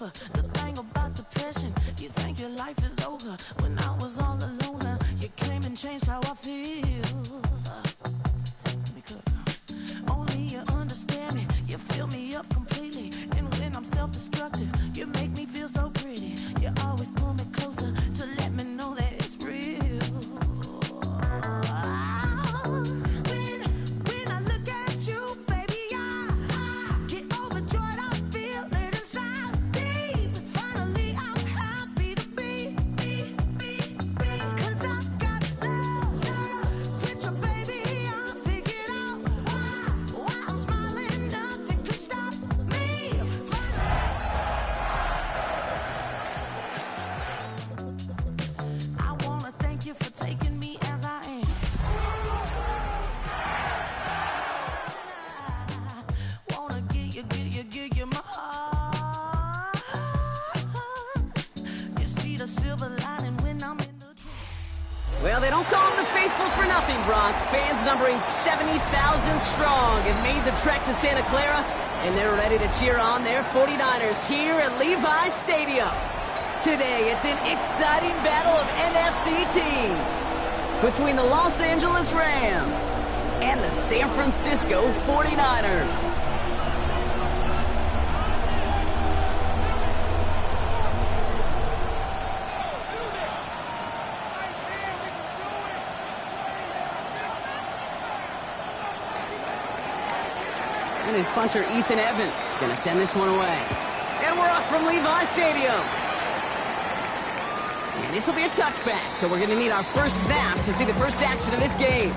over. The thing about depression, you think your life is over. When I was all alone, you came and changed how I feel. Let me cook. Only you understand me, you fill me up completely. And when I'm self-destructive, you make me feel so pretty. You always pull me closer to let me know that it's real. When I look at you, baby, I get overjoyed. I feel it inside me. Finally, I'm happy to be. 'Cause I got love. With your baby, I figured out why I'm smiling. Nothing can stop me. I wanna thank you for taking me as I am. Wanna give you my heart. You see the silver lining when I'm in the truth. Well, they don't call them the faithful for nothing, Bronk. Fans numbering 70,000 strong have made the trek to Santa Clara, and they're ready to cheer on their 49ers here at Levi's Stadium. Today, it's an exciting battle of NFC teams between the Los Angeles Rams and the San Francisco 49ers. And his punter, Ethan Evans, gonna send this one away. And we're off from Levi's Stadium. And this will be a touchback, so we're gonna need our first snap to see the first action of this game.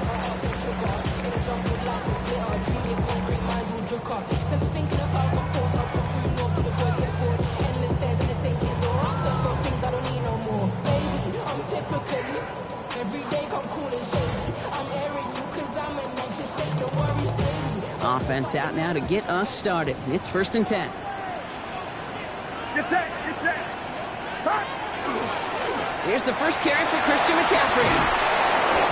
Offense out now to get us started. It's 1st and 10. Get set, get set. Here's the first carry for Christian McCaffrey.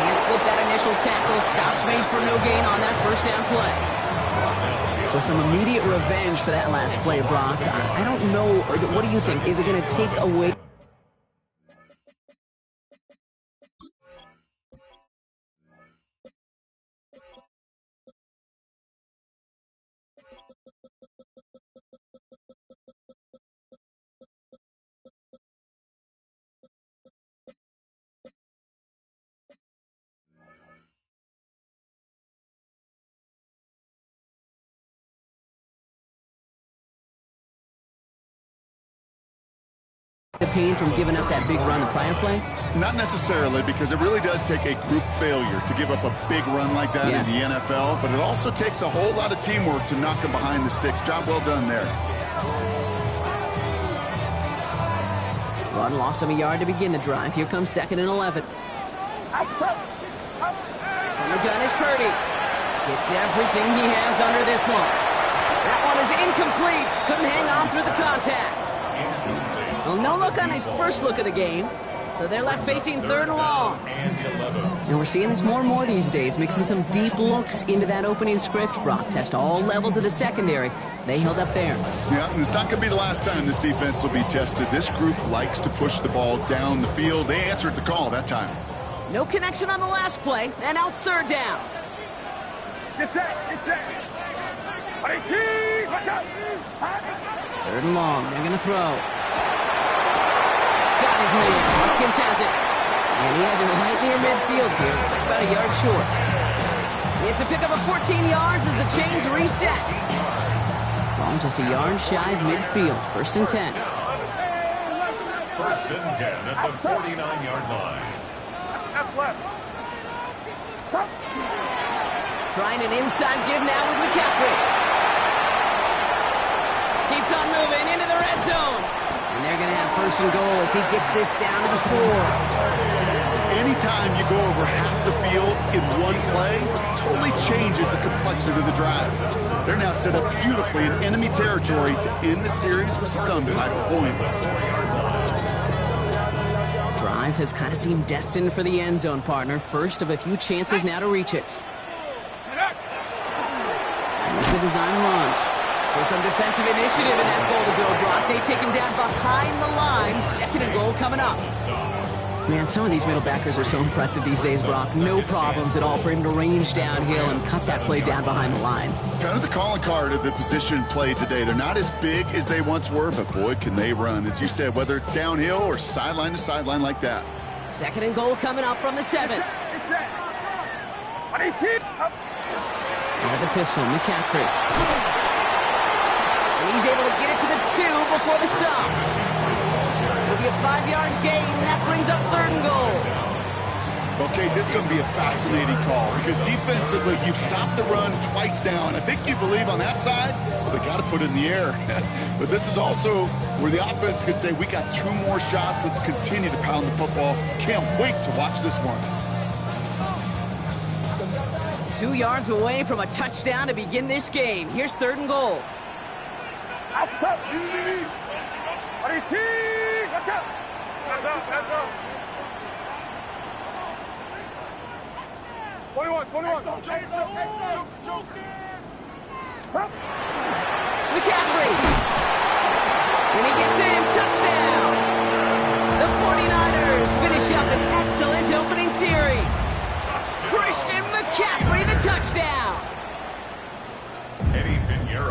Can't slip that initial tackle. Stops made for no gain on that first down play. So some immediate revenge for that last play, Brock. I don't know. What do you think? Is it going to take away? The pain from giving up that big run the prior play? Not necessarily, because it really does take a group failure to give up a big run like that in the NFL, but it also takes a whole lot of teamwork to knock them behind the sticks. Job well done there. Run lost him a yard to begin the drive. Here comes 2nd and 11. From the gun is Purdy. Gets everything he has under this one. That one is incomplete. Couldn't hang on through the contact. Well, no look on his first look of the game, so they're left facing 3rd and long. And we're seeing this more and more these days, mixing some deep looks into that opening script. Brock test all levels of the secondary. They held up there. Yeah, and it's not going to be the last time this defense will be tested. This group likes to push the ball down the field. They answered the call that time. No connection on the last play, and now it's 3rd down. Get set, get set. Watch out. 3rd and long, they're going to throw. Got his man. Hopkins has it. And he has it right near midfield here. It's like about a yard short. It's a pickup of 14 yards as the chains reset. Ball just a yard shy of midfield. 1st and 10. 1st and 10 at the 49-yard line. Trying an inside give now with McCaffrey. Keeps on moving into the red zone. And they're going to have 1st and goal as he gets this down to the 4. Anytime you go over half the field in one play, totally changes the complexity of the drive. They're now set up beautifully in enemy territory to end the series with some type of points. Drive has kind of seemed destined for the end zone, partner. First of a few chances now to reach it. Here's the design run. So some defensive initiative in that goal to go, Brock. They take him down behind the line. 2nd and goal coming up. Man, some of these middle backers are so impressive these days, Brock. No problems at all for him to range downhill and cut that play down behind the line. Kind of the calling card of the position played today. They're not as big as they once were, but boy, can they run. As you said, whether it's downhill or sideline to sideline like that. 2nd and goal coming up from the 7. Out of the pistol, McCaffrey. And he's able to get it to the 2 before the stop. It'll be a 5-yard gain. That brings up 3rd and goal. Okay, this is going to be a fascinating call because defensively, you've stopped the run twice now, and I think you believe on that side, well, they got to put it in the air. But this is also where the offense could say, we got 2 more shots. Let's continue to pound the football. Can't wait to watch this one. 2 yards away from a touchdown to begin this game. Here's 3rd and goal. Outside. Watch out. Hands up. 21. McCaffrey. And he gets in. Touchdown. The 49ers finish up an excellent opening series. Christian McCaffrey, the touchdown.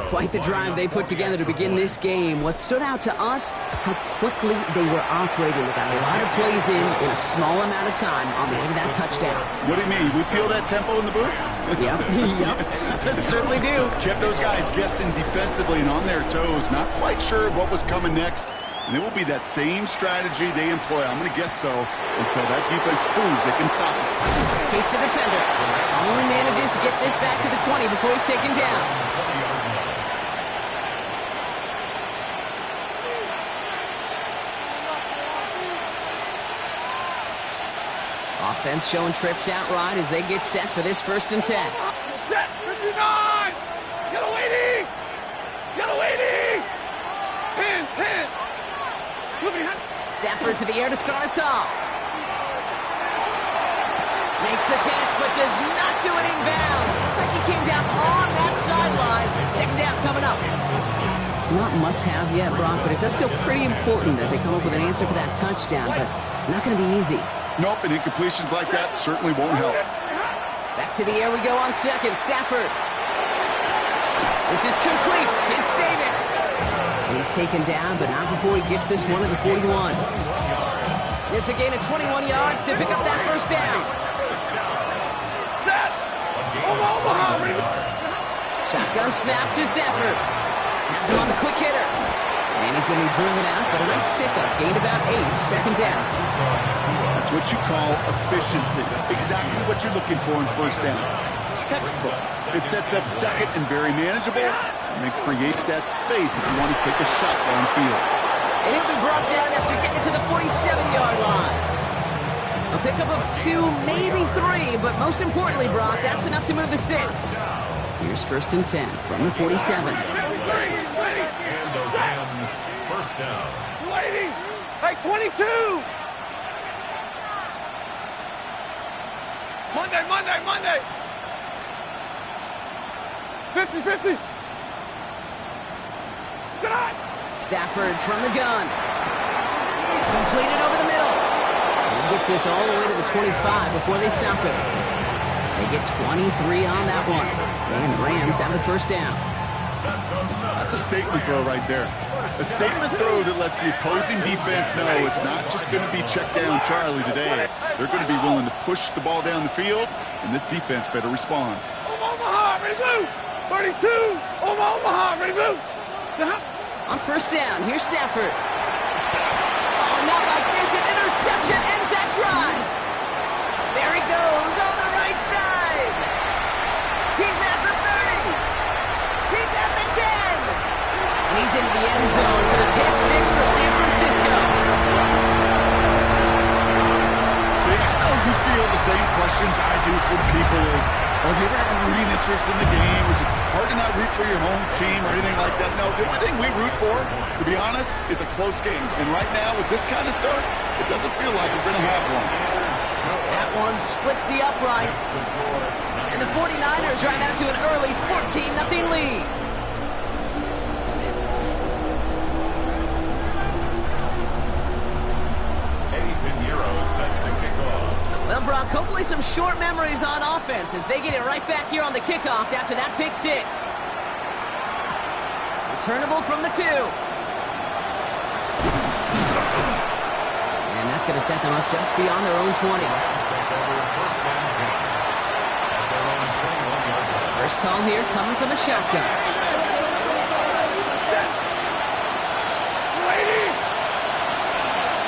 Quite the drive they put together to begin this game. What stood out to us, how quickly they were operating. They got a lot of plays in a small amount of time on the way to that touchdown. What do you mean? We feel that tempo in the booth? Yep. Certainly do. Kept those guys guessing defensively and on their toes, not quite sure what was coming next. And it will be that same strategy they employ, I'm going to guess so, until that defense proves they can stop it. Escapes the defender. Only manages to get this back to the 20 before he's taken down. Offense showing trips out right as they get set for this 1st and 10. Set. 59. Get away. 10. Stafford to the air to start us off. Makes the catch, but does not do it inbounds. Looks like he came down on that sideline. 2nd down coming up. Not must-have yet, Brock, but it does feel pretty important that they come up with an answer for that touchdown, but not going to be easy. Nope, and incompletions like that certainly won't help. Back to the air we go on 2nd. Stafford. This is complete. It's Davis. He's taken down, but not before he gets this one to the 41. It's a gain of 21 yards to pick up that 1st down. Shotgun snap to Stafford. Has him on the quick hitter. And he's going to be driven out, but a nice pickup. Gain about 8. 2nd down. That's what you call efficiency. Exactly what you're looking for in 1st down. Textbook. It sets up 2nd and very manageable, and it creates that space if you want to take a shot downfield. And he'll be brought down after getting it to the 47-yard line. A pickup of 2, maybe 3, but most importantly, Brock, that's enough to move the sticks. Here's 1st and 10 from the 47. And the Rams, 1st down. Waiting. Like 22. Monday. 50. Stop. Stafford from the gun. Completed over the middle. And he gets this all the way to the 25 before they stop him. They get 23 on that one. And the Rams have the 1st down. That's a statement throw right there. A statement throw that lets the opposing defense know it's not just going to be check down Charlie today. They're going to be willing to push the ball down the field, and this defense better respond. Omaha, ready blue. 32. Omaha, ready blue. On 1st down, here's Stafford. Oh, not like this. An interception ends that drive. There he goes on the right side. He's at the 30. He's at the 10. And he's into the end zone for the pick 6 for San Francisco. I know you feel the same questions I do from people as, have you ever had a rooting interest in the game? Is it hard to not root for your home team or anything like that? No, the only thing we root for, to be honest, is a close game. And right now, with this kind of start, it doesn't feel like we're going to have one. That one splits the uprights. And the 49ers drive out to an early 14-0 lead. Probably some short memories on offense as they get it right back here on the kickoff after that pick six. Returnable from the 2. And that's going to set them up just beyond their own 20. First call here coming from the shotgun.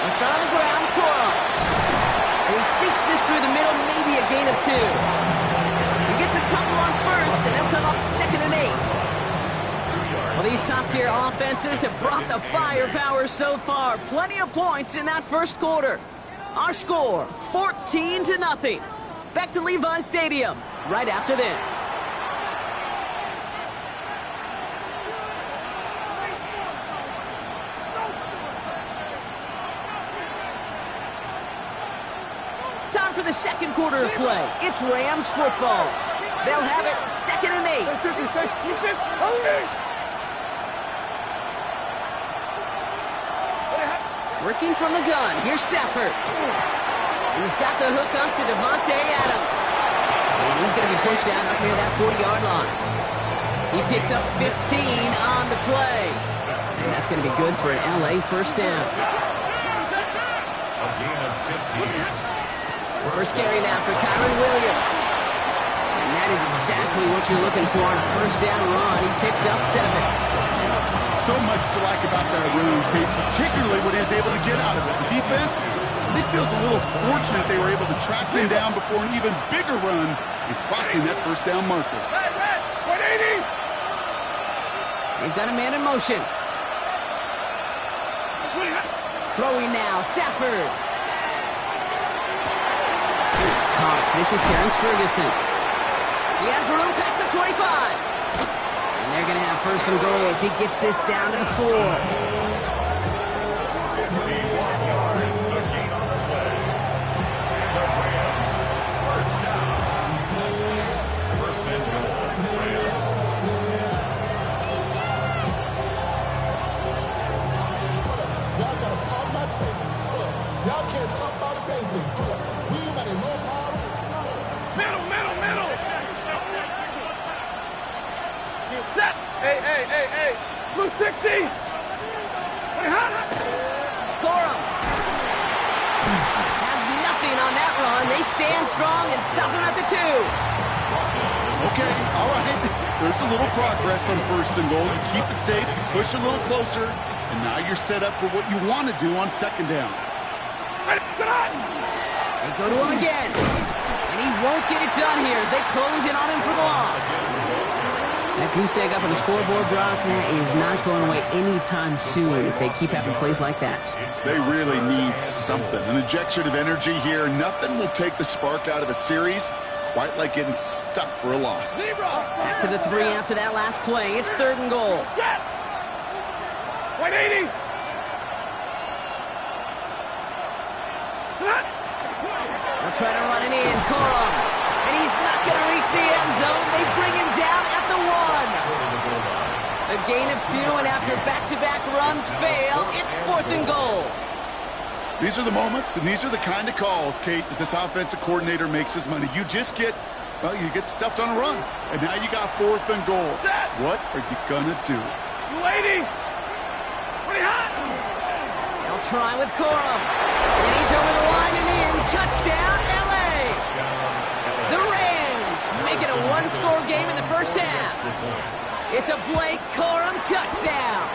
Let's start on the ground, Corum. And he sneaks this through the middle, maybe a gain of 2. He gets a couple on first, and they'll come up 2nd and 8. Well, these top-tier offenses have brought the firepower so far. Plenty of points in that first quarter. Our score, 14-0. Back to Levi's Stadium right after this. Time for the second quarter of play. It's Rams football. They'll have it 2nd and 8. Working from the gun. Here's Stafford. He's got the hook up to Devontae Adams. And he's going to be pushed down up near that 40-yard line. He picks up 15 on the play. And that's going to be good for an LA first down. A gain of 15. First carry now for Kyron Williams. And that is exactly what you're looking for on a first down run. He picked up 7. So much to like about that run, Kate, particularly when he's able to get out of it. The defense, I think, feels a little fortunate they were able to track him down before an even bigger run and crossing that first down marker. 180! They've got a man in motion. Throwing now, Stafford. It's Cox. This is Terrence Ferguson. He has room past the 25. And they're going to have first and goal as he gets this down to the 4. Hey. Blue 60! Corum has nothing on that run. They stand strong and stop him at the 2. Okay, all right. There's a little progress on first and goal. You keep it safe, you push a little closer, and now you're set up for what you want to do on second down. They go to him again. And he won't get it done here as they close in on him for the loss. That goose egg up on the scoreboard, Brock, that is not going away anytime soon if they keep having plays like that. They really need something. An injection of energy here. Nothing will take the spark out of a series quite like getting stuck for a loss. Back to the 3 after that last play. It's 3rd and goal. 180! They'll try to run it in. Corum. And he's not going to reach the end zone. They bring him down at the 1. A gain of 2, and after back-to-back runs fail, it's 4th and goal. These are the moments, and these are the kind of calls, Kate, that this offensive coordinator makes his money. You just get, well, you get stuffed on a run, and now you got 4th and goal. What are you going to do? 280! Pretty hot! They'll try with Corum. And he's over the line and in. Touchdown, LA! The Rams make it a 1-score game in the first half. It's a Blake Corum touchdown.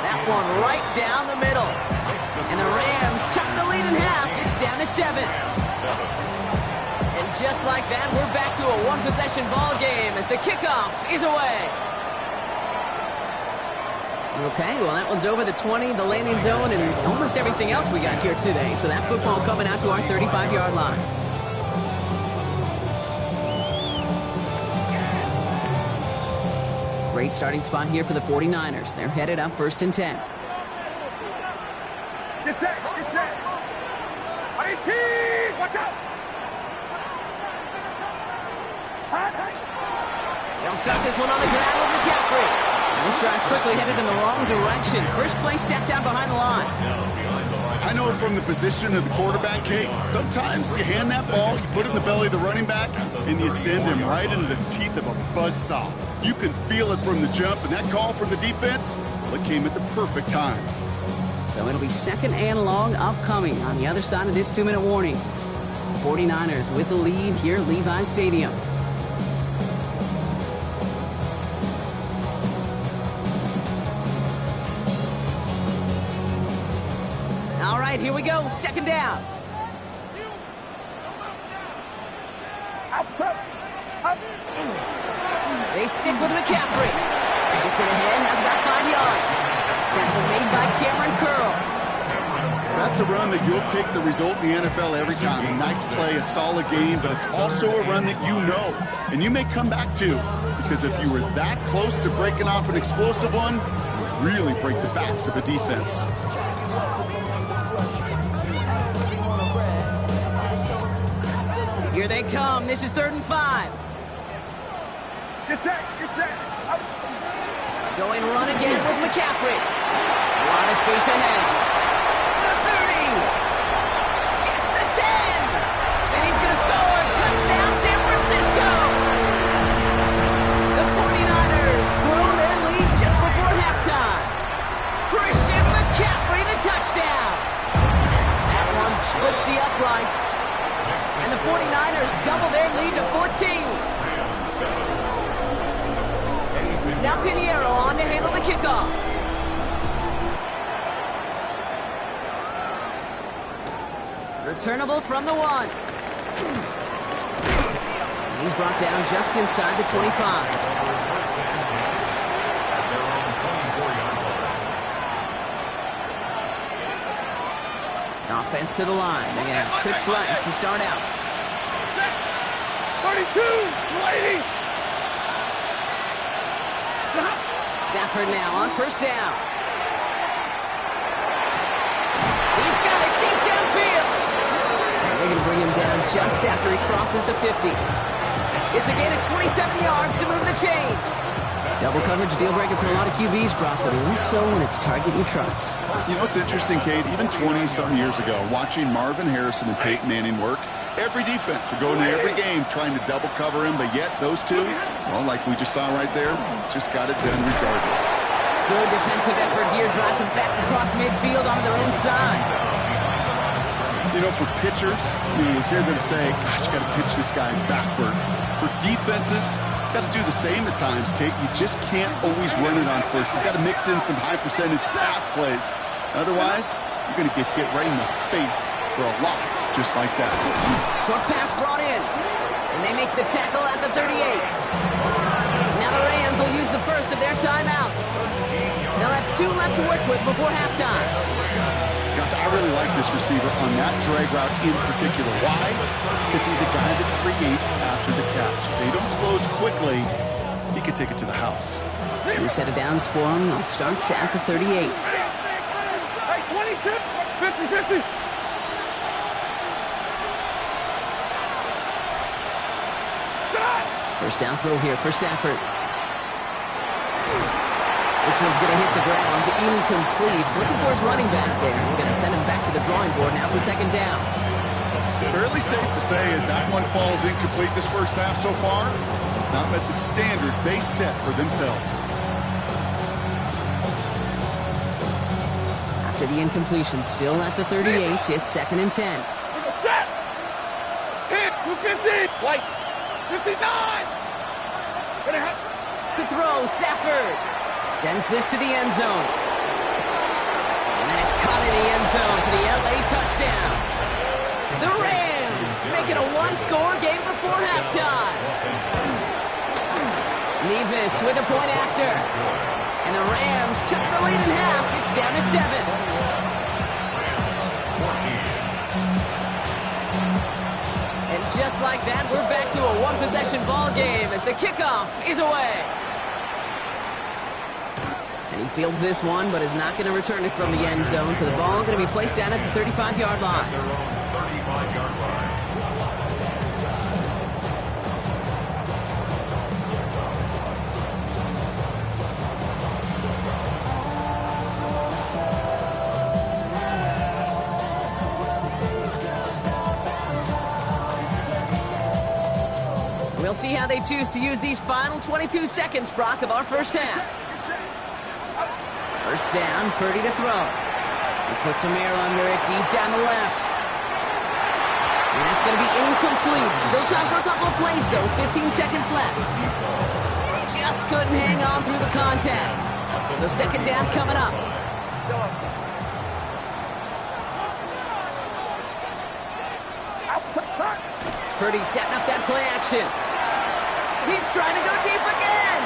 That one right down the middle. And the Rams chop the lead in half. It's down to 7. And just like that, we're back to a 1-possession ball game as the kickoff is away. Okay, well, that one's over the 20, the landing zone, and almost everything else we got here today. So that football coming out to our 35-yard line. Great starting spot here for the 49ers. They're headed up 1st and 10. Get set! 18! Watch out! They'll start this one on the ground with McCaffrey. This drive's quickly headed in the wrong direction. First play set down behind the line. I know from the position of the quarterback, Kate, sometimes you hand that ball, you put it in the belly of the running back, and you send him right into the teeth of a buzzsaw. You can feel it from the jump, and that call from the defense, well, it came at the perfect time. So it'll be second and long upcoming on the other side of this 2-minute warning. 49ers with the lead here at Levi's Stadium. All right, here we go. Second down. They stick with McCaffrey. Gets it ahead, has about 5 yards. Tackle made by Cameron Curl. That's a run that you'll take the result in the NFL every time. A nice play, a solid game, but it's also a run that you know, and you may come back to, because if you were that close to breaking off an explosive one, it would really break the backs of a defense. Here they come. This is 3rd and 5. Get set. Going run again with McCaffrey. A lot of space ahead. The 30. Gets the 10. And he's going to score. Touchdown, San Francisco. The 49ers grow their lead just before halftime. Christian McCaffrey, the touchdown. That one splits the uprights. And the 49ers double their lead to 14. Now Pinheiro on to handle the kickoff. Returnable from the 1. He's brought down just inside the 25. Offense to the line. They have trips right to start out. 32, lady. Stafford now on first down. He's got it deep downfield. And they're going to bring him down just after he crosses the 50. It's a gain of 27 yards to move the chains. Double coverage deal breaker for a lot of QBs, Brock, but less so when it's a target you trust. You know, it's interesting, Kate, even 20-some years ago, watching Marvin Harrison and Peyton Manning work, every defense would go into every game trying to double cover him, but yet those two, well, like we just saw right there, just got it done regardless. Good defensive effort here, drives them back across midfield onto their own side. You know, for pitchers, you hear them say, gosh, you got to pitch this guy backwards. For defenses, got to do the same at times, Kate. You just can't always run it on first. You got to mix in some high percentage pass plays. Otherwise, you're going to get hit right in the face for a loss, just like that. Short pass brought in, and they make the tackle at the 38. Now the Rams will use the first of their timeouts. They'll have 2 left to work with before halftime. Gosh, I really like this receiver on that drag route in particular. Why? Because he's a guy that creates after the catch. They don't close quickly. He can take it to the house. New set of downs for him. They'll start at the 38. Hey, 22, 50. First down throw here for Stafford. This one's going to hit the ground. Incomplete. Looking for his running back there. We're going to send him back to the drawing board now for second down. Fairly safe to say as that one falls incomplete this first half so far, it's not met the standard they set for themselves. After the incompletion, still at the 38, it's 2nd and 10. Set. Hit. 250. White. 59. To throw, Stafford sends this to the end zone. And then it's caught in the end zone for the LA touchdown. The Rams making a 1-score game before halftime. Nevis with a point after. And the Rams chuck the lead in half. It's down to 7. And just like that, we're back to a one-possession ball game as the kickoff is away. And he fields this one, but is not going to return it from the end zone. So the ball going to be placed down at the 35-yard line. Their own 35-yard line. We'll see how they choose to use these final 22 seconds, Brock, of our first half. First down, Purdy to throw. He puts a mirror under it deep down the left. And that's going to be incomplete. Still time for a couple of plays, though. 15 seconds left. Just couldn't hang on through the contact. So second down coming up. Purdy setting up that play action. He's trying to go deep again.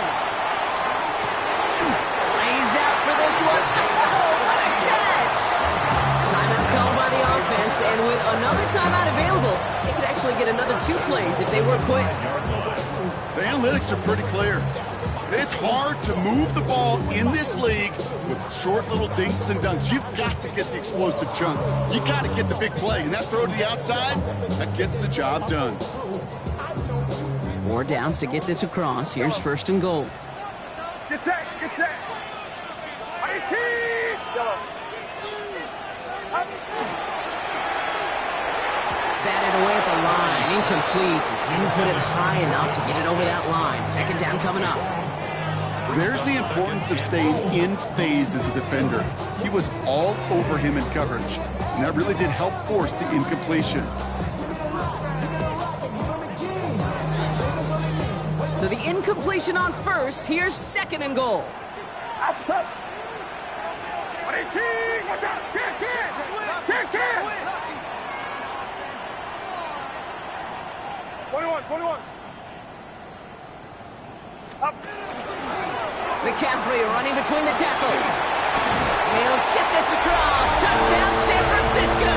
Lays out for this one. Oh, what a catch! Timeout called by the offense, and with another timeout available, they could actually get another 2 plays if they work quick. The analytics are pretty clear. It's hard to move the ball in this league with short little dinks and dunks. You've got to get the explosive chunk. You got to get the big play, and that throw to the outside, that gets the job done. 4 downs to get this across. Here's first and goal. Get set, get set. 18. Batted away at the line. Incomplete. Didn't put it high enough to get it over that line. Second down coming up. There's the importance of staying in phase as a defender. He was all over him in coverage, and that really did help force the incompletion. So the incompletion on first. Here's second and goal. Outside. 18. Watch out. Can't. 21. Up. McCaffrey running between the tackles. He'll get this across. Touchdown, San Francisco.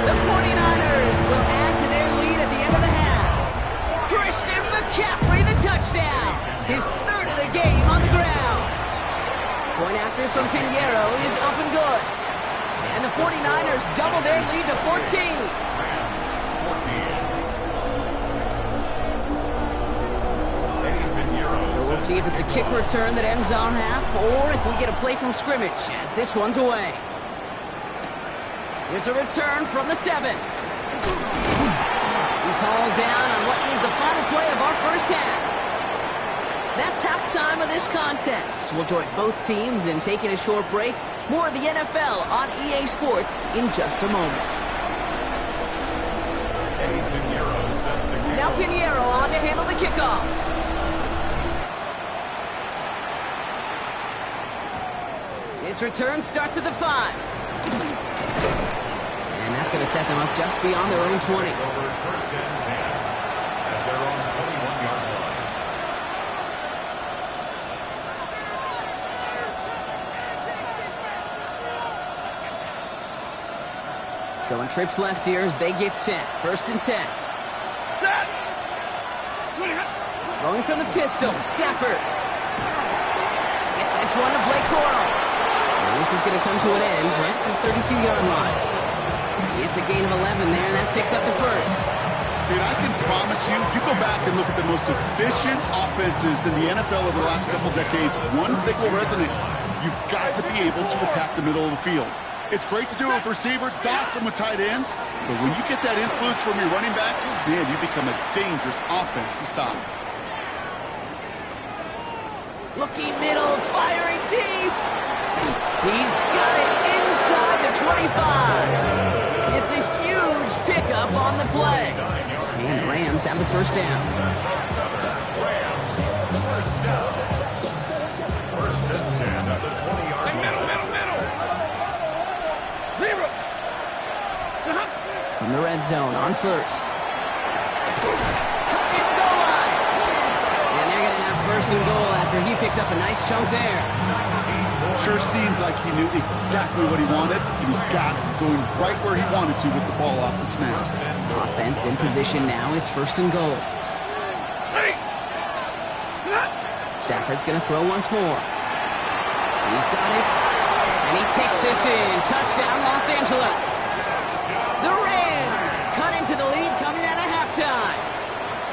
The 49ers will add to their lead at the end of the half. Christian McCaffrey, the touchdown. His 3rd of the game on the ground. Point after from Pinheiro is up and good. And the 49ers double their lead to 14. We'll see if it's a kick return that ends our half, or if we get a play from scrimmage, as this one's away. Here's a return from the 7. He's hauled down on what is the final play of our first half. That's halftime of this contest. We'll join both teams in taking a short break. More of the NFL on EA Sports in just a moment. Now Pinheiro on to handle the kickoff. His return starts at the 5. And that's going to set them up just beyond their own 20. First and 10 at their own 21-yard line. Going trips left here as they get set. First and 10. Going from the pistol, Stafford. Gets this one to Blake Corum. This is going to come to an end right at the 32-yard line. It's a gain of 11 there, and that picks up the first. Dude, I can promise you, you go back and look at the most efficient offenses in the NFL over the last couple decades, one thing will resonate. You've got to be able to attack the middle of the field. It's great to do it with receivers, toss them with tight ends, but when you get that influence from your running backs, man, you become a dangerous offense to stop. Looking middle, firing deep. He's got it inside the 25. It's a huge pickup on the play. And the Rams have the first down. First and 10 at the 20-yard line. From the red zone on first. Cut near the goal line. And they're going to have first and goal after he picked up a nice chunk there. Sure seems like he knew exactly what he wanted, and he got it, going right where he wanted to with the ball off the snap. Offense in position now. It's first and goal. Stafford's going to throw once more. He's got it, and he takes this in. Touchdown, Los Angeles. The Rams cut into the lead coming out of halftime.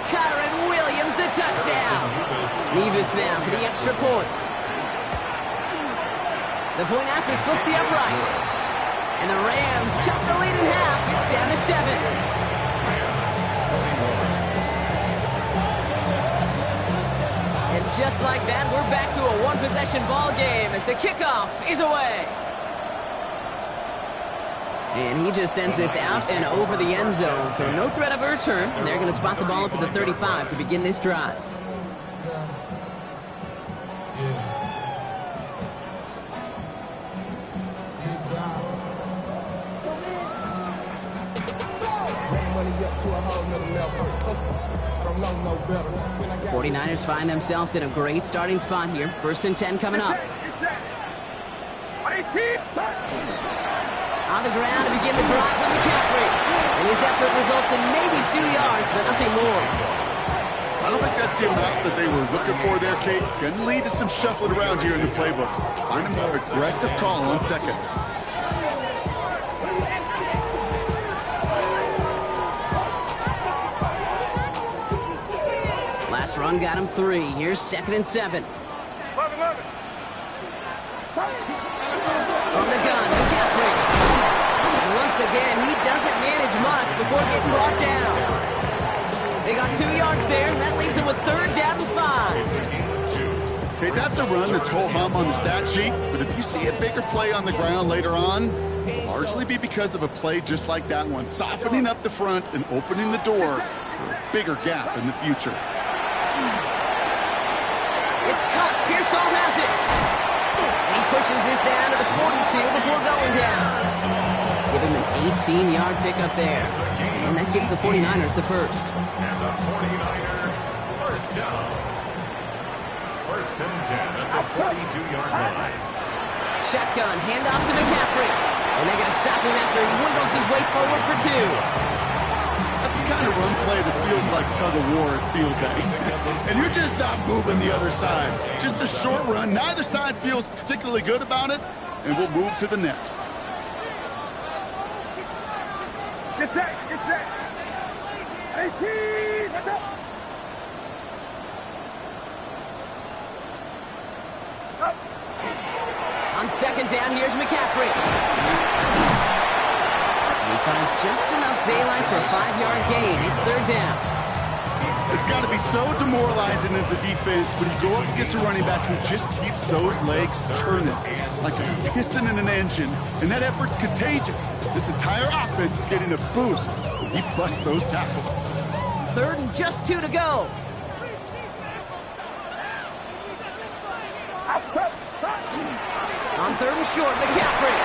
Kyren Williams, the touchdown. Nevis now for the extra point. The point after splits the upright. And the Rams cut the lead in half. It's down to 7. And just like that, we're back to a one-possession ball game as the kickoff is away. And he just sends this out and over the end zone, so no threat of a return. They're going to spot the ball up at the 35 to begin this drive. The 49ers find themselves in a great starting spot here. 1st and 10 coming up. On the ground to begin the drive with McCaffrey. And his effort results in maybe 2 yards, but nothing more. I don't think that's the amount that they were looking for there, Kate. Going to lead to some shuffling around here in the playbook. Find a more aggressive call on 2nd. Last run got him 3. Here's 2nd and 7. From the gun, McCaffrey. And once again, he doesn't manage much before getting brought down. They got 2 yards there, and that leaves him with 3rd down and 5. Okay, that's a run that's ho-hum on the stat sheet, but if you see a bigger play on the ground later on, it'll largely be because of a play just like that one, softening up the front and opening the door for a bigger gap in the future. It's cut. Pearsall has it. He pushes this down to the 42 before going down. Give him an 18-yard pickup there. And that gives the 49ers the first. And the 49ers first down. 1st and 10 at the 42-yard line. Shotgun, handoff to McCaffrey. And they're going to stop him after he wiggles his way forward for 2. That's the kind of run play that feels like tug-of-war at field day. And you're just not moving the other side. Just a short run. Neither side feels particularly good about it, and we'll move to the next. Get set, get set. 18, what's up? On 2nd down, here's McCaffrey. He finds just enough daylight for a 5-yard gain. It's 3rd down. It's got to be so demoralizing as a defense when you go up against a running back who just keeps those legs turning like a piston in an engine, and that effort's contagious. This entire offense is getting a boost when he busts those tackles. 3rd and just 2 to go. On 3rd and short, McCaffrey.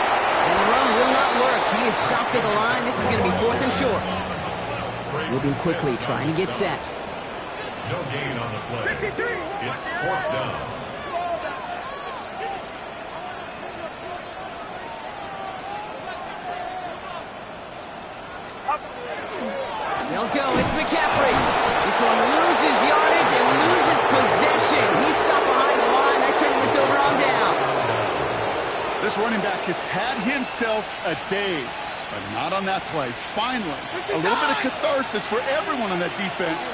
And the run will not work. He is stopped at the line. This is going to be 4th and short. Moving quickly, trying to get set. No gain on the play. 53. It's 4th down. They'll go. It's McCaffrey. This one loses yardage and loses possession. He's stopped behind the line. They're turning this over on downs. This running back has had himself a day, but not on that play. Finally, a little bit of catharsis for everyone on that defense.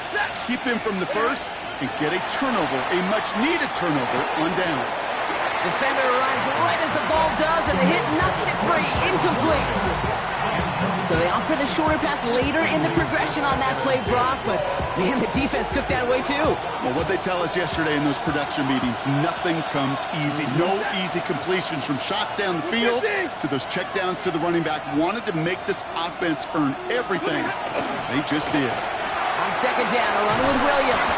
Keep him from the first and get a turnover, a much-needed turnover on downs. Defender arrives right as the ball does, and the hit knocks it free. Incomplete. So they opt for the shorter pass later in the progression on that play, Brock, but man, the defense took that away too. Well, what they tell us yesterday in those production meetings, nothing comes easy. No easy completions from shots down the field to those checkdowns to the running back. Wanted to make this offense earn everything. They just did. On 2nd down, a run with Williams.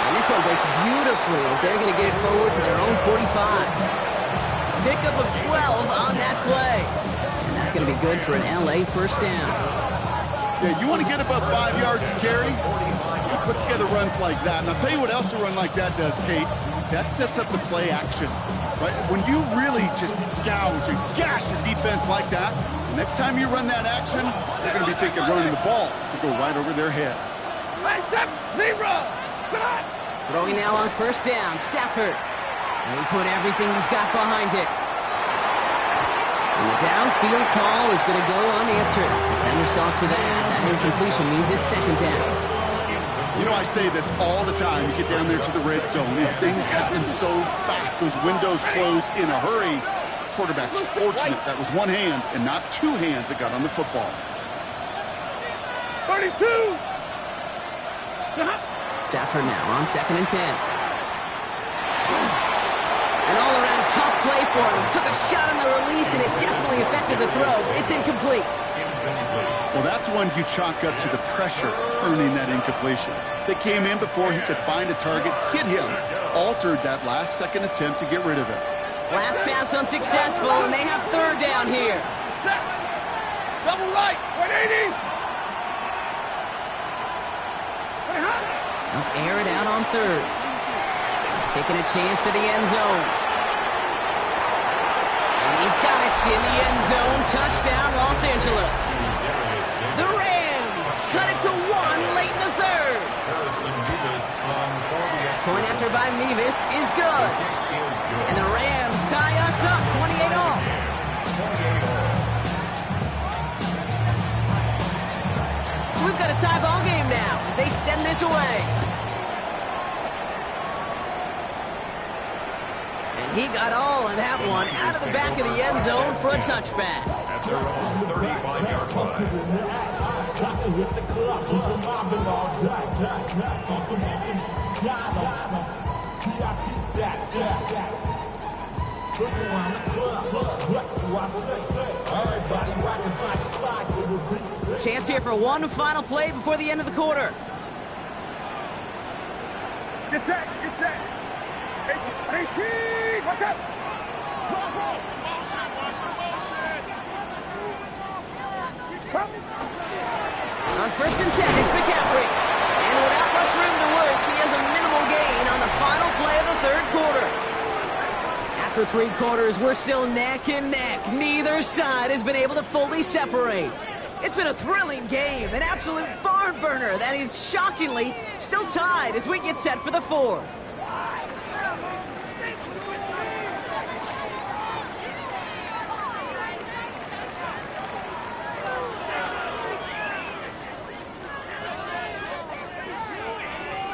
And this one breaks beautifully as they're going to get it forward to their own 45. Pickup of 12 on that play. And that's going to be good for an LA 1st down. Yeah, you want to get above 5 yards to carry? You put together runs like that. And I'll tell you what else a run like that does, Kate. That sets up the play action. Right? When you really just gouge and gash a defense like that, the next time you run that action, they're going to be thinking running the ball to go right over their head. Throwing now on 1st down, Stafford. And he put everything he's got behind it. And the downfield call is going to go unanswered. Defender saw to that. That incompletion means it's 2nd down. You know, I say this all the time. You get down there to the red zone, and things happen so fast. Those windows close in a hurry. Quarterback's fortunate that was one hand and not 2 hands that got on the football. 32. Stafford now on 2nd and 10. An all-around tough play for him. He took a shot on the release, and it definitely affected the throw. It's incomplete. Well, that's one you chalk up to the pressure earning that incompletion. They came in before he could find a target, hit him, altered that last-second attempt to get rid of it. Last pass unsuccessful, and they have third down here. Set. Double right. 180. They'll air it out on third. Taking a chance to the end zone. And he's got it in the end zone. Touchdown, Los Angeles. The Rams cut it to 1 late in the third. Point after by Mevis is good. And the Rams tie us up 28-all. So we've got a tie ball game now as they send this away. And he got all of that one out of the back of the end zone for a touchback. At their own 35-yard line. Chance here for one final play before the end of the quarter. Get set. Get set. 18. What's up? On 1st and 10, it's McCaffrey. And without much room to work, he has a minimal gain on the final play of the third quarter. After 3 quarters, we're still neck and neck. Neither side has been able to fully separate. It's been a thrilling game, an absolute barn burner that is shockingly still tied as we get set for the fourth.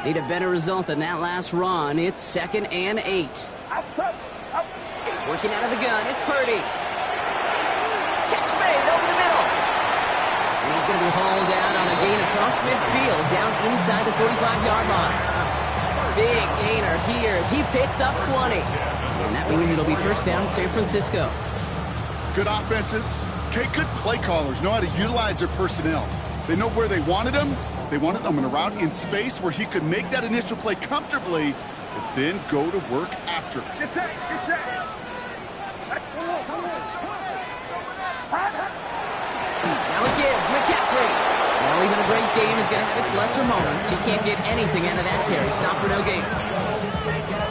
Need a better result than that last run. It's 2nd and 8. Working out of the gun, it's Purdy. Catch made over the middle. And he's going to be hauled down on a gain across midfield, down inside the 45-yard line. Big gainer here as he picks up 20. And that means it'll be first down San Francisco. Good offenses. Okay, good play callers know how to utilize their personnel. They know where they wanted them. They wanted him in a route in space where he could make that initial play comfortably, but then go to work after. Get set. Get set. Now again, McCaffrey. Well, even a great game is going to have its lesser moments. He can't get anything out of that carry. Stop for no gain.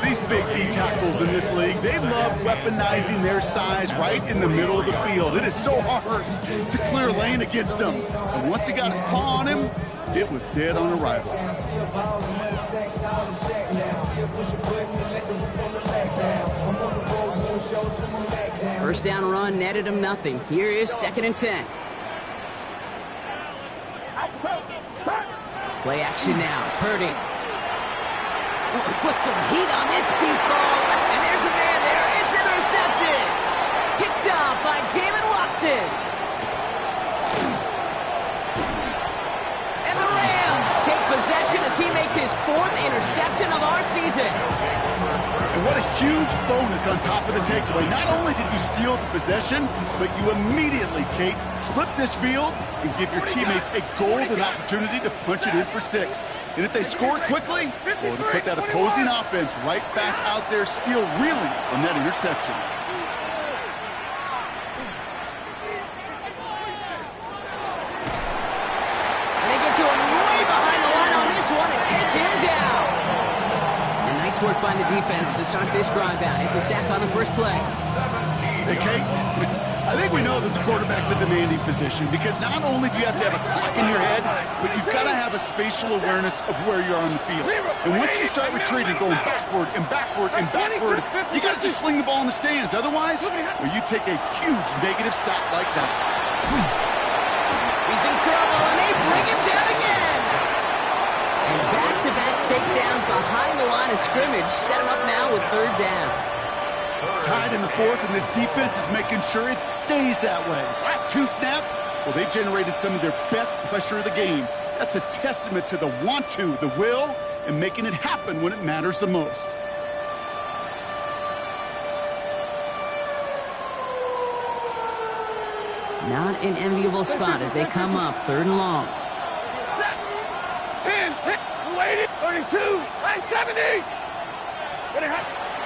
These big D tackles in this league, they love weaponizing their size right in the middle of the field. It is so hard to clear lane against him. And once he got his paw on him, it was dead on arrival. First down run netted him nothing. Here is 2nd and 10. Play action now. Purdy. Oh, he put some heat on this deep ball. And there's a man there. It's intercepted. Picked off by Jalen Watson. And the Rams take possession as he makes his 4th interception of our season. And what a huge bonus on top of the takeaway. Not only did you steal the possession, but you immediately, Kate, flip this field and give your teammates a golden opportunity to punch it in for 6. And if they score quickly, well, to put that opposing offense right back out there, still reeling from that interception. And they get to him way behind the line on this one and take him down. And nice work by the defense to start this drive out. It's a sack on the first play. Hey, Kate, I think we know that the quarterback's a demanding position because not only do you have to have a clock in your head, but you've got to have a spatial awareness of where you are on the field. And once you start retreating, going backward and backward and backward, you got to just sling the ball in the stands. Otherwise, well, you take a huge negative sack like that. He's in trouble, and they bring him down again. And back-to-back takedowns behind the line of scrimmage set him up now with 3rd down. Tied in the 4th, and this defense is making sure it stays that way. Last 2 snaps, well, they generated some of their best pressure of the game. That's a testament to the want to, the will, and making it happen when it matters the most. Not an enviable spot as they come up 3rd and long. 10, 280, 32, 970.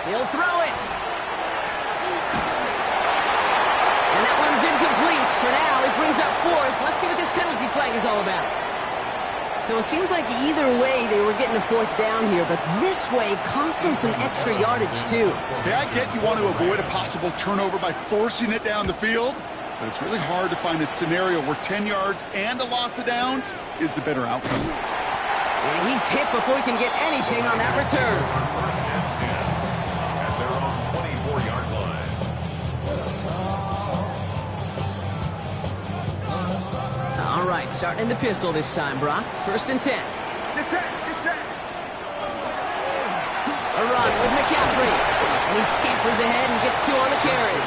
He'll throw it. And that one's incomplete. For now, it brings up 4th. Let's see what this penalty flag is all about. So it seems like either way they were getting a 4th down here, but this way cost them some extra yardage too. Yeah, I get you want to avoid a possible turnover by forcing it down the field, but it's really hard to find a scenario where 10 yards and a loss of downs is the better outcome. And he's hit before he can get anything on that return. First and 10 at their own 24-yard line. All right, starting in the pistol this time, Brock. 1st and 10. Get set. A run with McCaffrey. And he scampers ahead and gets 2 on the carry.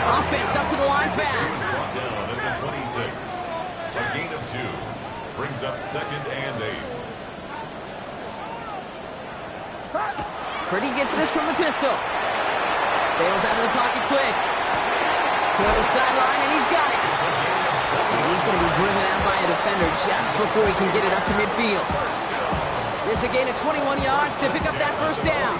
Offense up to the line fast. Brought down at the 26. A gain of 2. Brings up 2nd and 8. Purdy gets this from the pistol. Bails out of the pocket quick. Toward the sideline, and he's got it. And he's going to be driven out by a defender just before he can get it up to midfield. It's a gain of 21 yards to pick up that 1st down.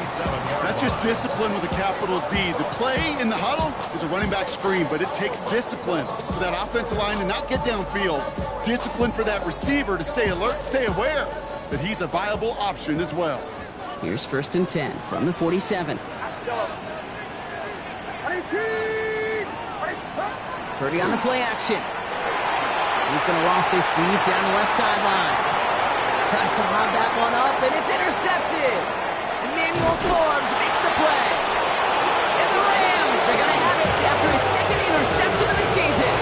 That's just discipline with a capital D. The play in the huddle is a running back screen, but it takes discipline for that offensive line to not get downfield. Discipline for that receiver to stay alert, stay aware that he's a viable option as well. Here's 1st and 10 from the 47. Purdy on the play action. He's going to loft this deep down the left sideline. Tries to lob that one up, and it's intercepted. Emmanuel Forbes makes the play. And the Rams are going to have it after his 2nd interception of the season.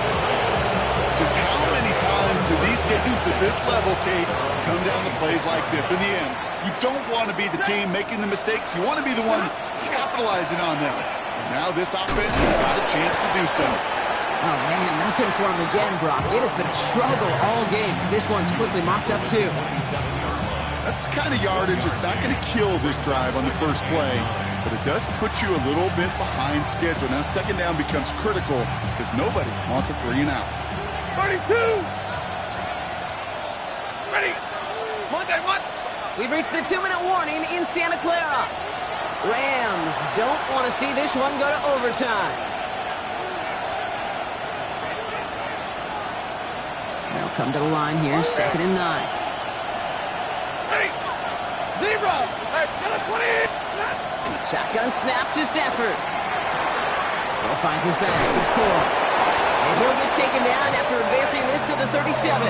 Just how many times do these games at this level, Kate, come down to plays like this? In the end, you don't want to be the team making the mistakes. You want to be the one capitalizing on them. And now this offense has got a chance to do so. Oh, man, nothing for him again, Brock. It has been a struggle all game because this one's quickly mocked up, too. That's the kind of yardage that's not going to kill this drive on the first play, but it does put you a little bit behind schedule. Now, 2nd down becomes critical because nobody wants a 3 and out. 32. Ready. One. We've reached the 2-minute warning in Santa Clara. Rams don't want to see this one go to overtime. They'll come to the line here, 2nd and 9. Hey. 0. Hey, get a 20. Shotgun snap to Stafford. Hill finds his back. It's Cole. And he'll get taken down after advancing this to the 37.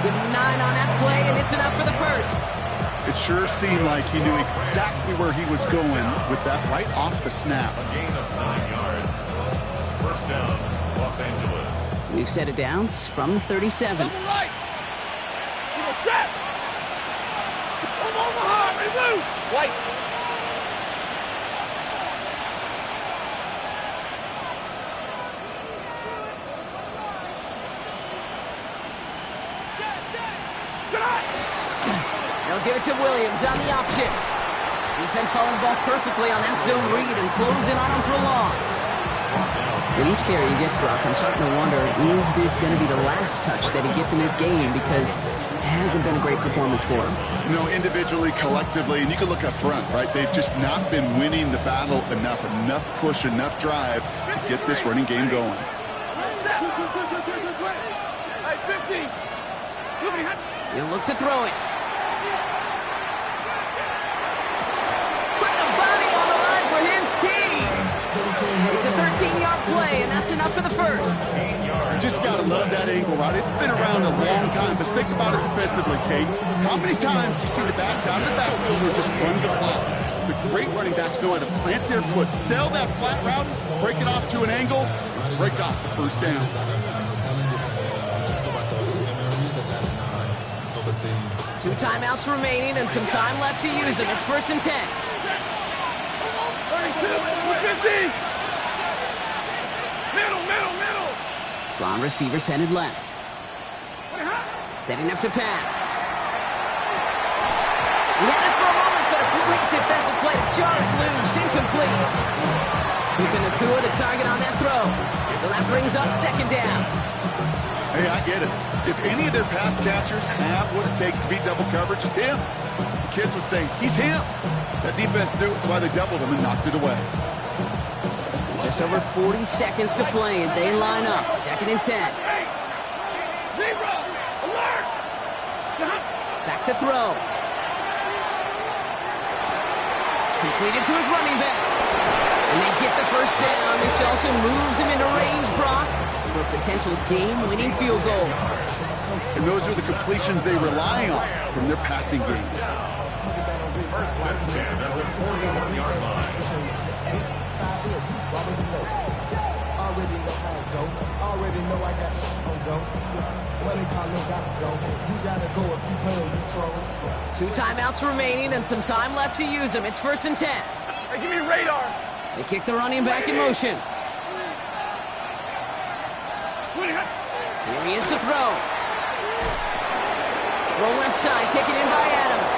Give him 9 on that play, and it's enough for the 1st. It sure seemed like he knew exactly where he was going with that right off the snap. A gain of 9 yards. 1st down, Los Angeles. We've set it downs from the 37. Right. Set. Omaha, remove. White. They'll give it to Williams on the option. Defense following the ball perfectly on that zone read and closing on him for a loss. With each carry he gets, Brock, I'm starting to wonder, is this going to be the last touch that he gets in this game? Because it hasn't been a great performance for him. You know, individually, collectively, and you can look up front, right? They've just not been winning the battle enough push, enough drive to get this running game going. He'll look to throw it. Put the body on the line for his team. It's a 13-yard play, and that's enough for the 1st. Just got to love that angle, right? It's been around a long time, but think about it defensively, Kate. How many times you see the backs out of the backfield or just run the flat? The great running backs know how to plant their foot, sell that flat route, break it off to an angle, break off the 1st down. 2 timeouts remaining and some time left to use them. It's 1st and 10. 32, 50. Middle. Slot receivers headed left. Setting up to pass. He had it for a moment, but a great defensive play to jar it loose. Incomplete. Puka Nacua, the target on that throw. So that brings up second down. Hey, I get it. If any of their pass catchers have what it takes to beat double coverage, it's him. The kids would say, he's him. That defense knew it's why they doubled him and knocked it away. Just over 40 seconds to play as they line up. 2nd and 10. Zebra! Alert! Back to throw. Completed to his running back. And they get the first down. This also moves him into range, Brock, for a potential game-winning field goal. And those are the completions they rely on from their passing game. 1st and 10 at the 41-yard line. Already know I got go. When they call it gotta go. You gotta go if you play on control. 2 timeouts remaining and some time left to use them. It's 1st and 10. Hey, give me radar. They kick the running back in motion. Here he is to throw. Throw left side, taken in by Adams.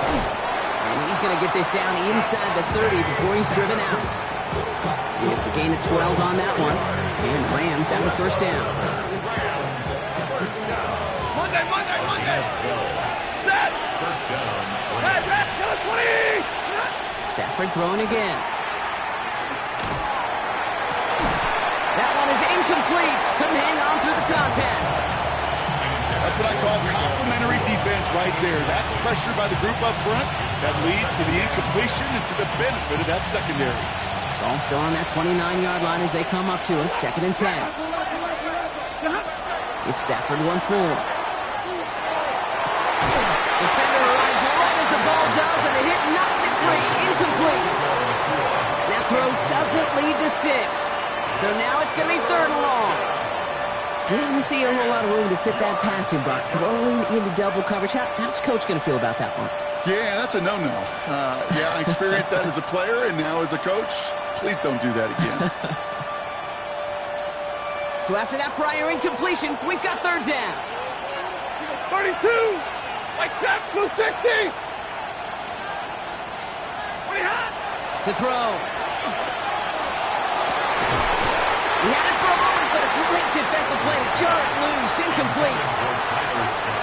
And he's going to get this down inside the 30 before he's driven out. It's a gain of 12 on that one. And the Rams have the first down. Monday. Set. First down. Red, 20. Stafford throwing again. That one is incomplete. Couldn't hang on through the contact. That's what I call complementary defense right there. That pressure by the group up front, that leads to the incompletion and to the benefit of that secondary. Ball still on that 29-yard line as they come up to it. 2nd and 10. It's Stafford once more. Defender arrives right as the ball does, and the hit knocks it free. Incomplete. That throw doesn't lead to 6. So now it's going to be 3rd and long. Didn't see a whole lot of room to fit that passing, Brock. Throwing into double coverage. How's Coach going to feel about that one? Yeah, that's a no-no. I experienced that as a player, and now as a coach, please don't do that again. So after that prior incompletion, we've got 3rd down. 32. Like that, blue 60. 20 hot. To throw. He had it for a moment, but a great defensive play to jar it loose. Incomplete.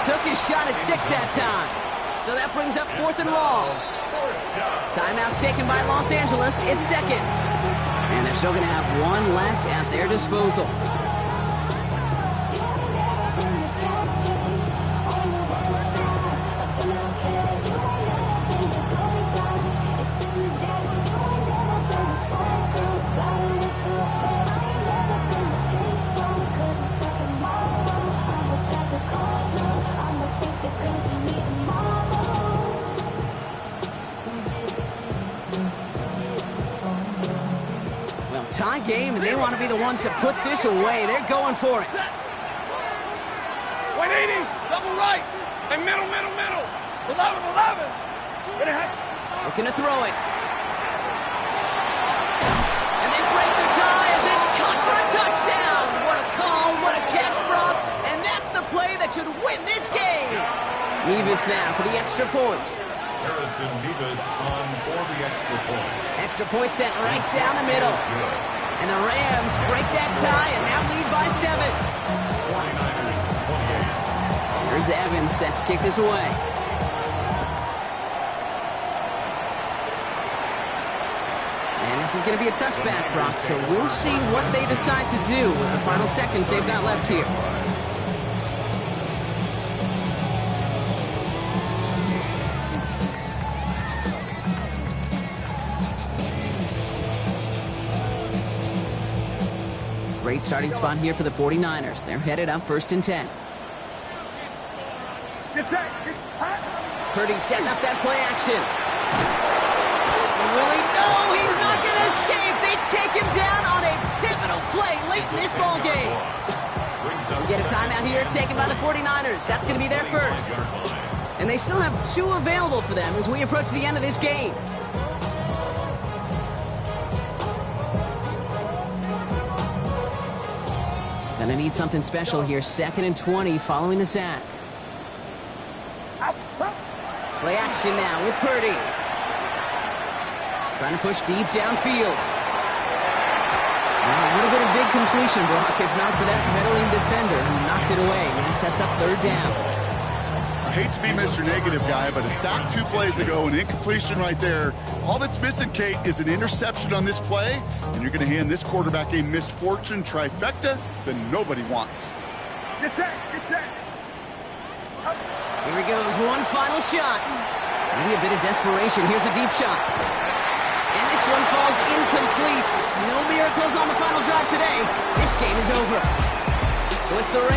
Took his shot at 6 that time. So that brings up 4th and long. Timeout taken by Los Angeles. It's 2nd. And they're still going to have 1 left at their disposal. Tie game, and they want to be the ones to put this away. They're going for it. 180, double right, and middle. 11. Looking to throw it. And they break the tie as it's caught for a touchdown. What a call, what a catch, Brock. And that's the play that should win this game. Nevis now for the extra point. Harrison Nevis on for the extra point. Extra point sent right down the middle. And the Rams break that tie and now lead by 7. 49ers 28. Here's Evans set to kick this away. And this is going to be a touchback, Brock, so we'll see what they decide to do with the final seconds they've got left here. Great starting spot here for the 49ers. They're headed up 1st and 10. Purdy setting up that play action. Will he? No, he's not going to escape. They take him down on a pivotal play late in this ball game. We get a timeout here taken by the 49ers. That's going to be their first. And they still have 2 available for them as we approach the end of this game. Gonna need something special here. 2nd and 20 following the sack. Play action now with Purdy. Trying to push deep downfield. would have been a big completion, Brock, if not for that meddling defender who knocked it away. And it sets up third down. I hate to be Mr. Negative guy, but a sack 2 plays ago, an incompletion right there. All that's missing, Kate, is an interception on this play, and you're going to hand this quarterback a misfortune trifecta that nobody wants. Get set, get set. Here he goes, one final shot. Maybe a bit of desperation. Here's a deep shot. And this one falls incomplete. No miracles on the final drive today. This game is over. So it's the Rams.